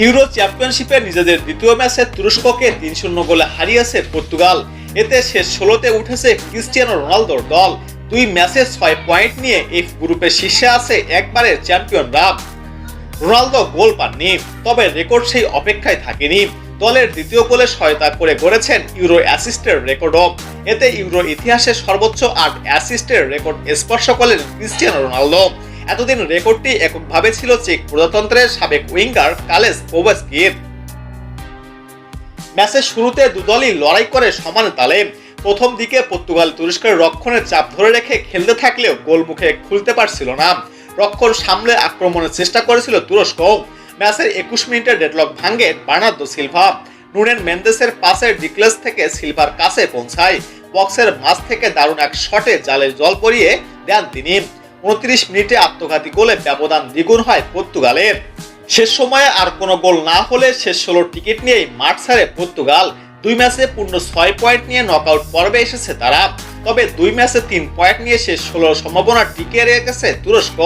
Euro চ্যাম্পিয়নশিপে নিজেদের দ্বিতীয় ম্যাচে তুরস্ককে ৩-০ গোলে হারিয়েছে পর্তুগাল। এতে শেষ ১৬তে উঠেছে ক্রিস্টিয়ানো রোনালদোর দল। ২ ম্যাচে ৬ পয়েন্ট নিয়ে এফ গ্রুপের শীর্ষে আছে একবারের চ্যাম্পিয়নরা। রোনালদো গোল পাননি, তবে রেকর্ড সেই অপেক্ষায় থাকেনি। দলের দ্বিতীয় গোলে সহায়তা করে গড়েছেন ইউরো অ্যাসিস্টের রেকর্ডও। এতে ইউরো ইতিহাসে সর্বোচ্চ ৮ অ্যাসিস্টের রেকর্ড স্পর্শ করলেন ক্রিস্টিয়ানো রোনালদো। এতদিন রেকর্ডটি এককভাবে ছিল চেক প্রজাতন্ত্রের সাবেক উইঙ্গার কালেস কোভাচকির। ম্যাচের শুরুতে দুদলই লড়াই করে সমান তালে। প্রথম দিকে পর্তুগাল তুরস্কের রক্ষণের চাপ ধরে রেখে খেলতে থাকলেও গোলমুখে খুলতে পারছিল না। রক্ষণ সামলে আক্রমণের চেষ্টা করেছিল তুরস্ক। ম্যাচের ২১ মিনিটে ডেডলক ভাঙে বার্নার্দো সিলভা। নুনেন মেন্দেসের পাসের ডিক্লেস থেকে সিলভার কাছে পৌঁছায়। বক্সের মাঝ থেকে দারুণ এক শটে জালে জল পরিয়ে দেন তিনি। ২৯ মিনিটে আত্মঘাতী গোলে ব্যবধান দ্বিগুণ হয় পর্তুগালের। শেষ সময়ে আর কোনো গোল না হলে শেষ ১৬ টিকিট নিয়েই মাঠ ছাড়ে পর্তুগাল। ২ ম্যাচে পূর্ণ ৬ পয়েন্ট নিয়ে নকআউট পর্বে এসেছে তারা। তবে ২ ম্যাচে ৩ পয়েন্ট নিয়ে শেষ ১৬ সম্ভাবনা টিকিয়ে রেখেছে তুরস্ক।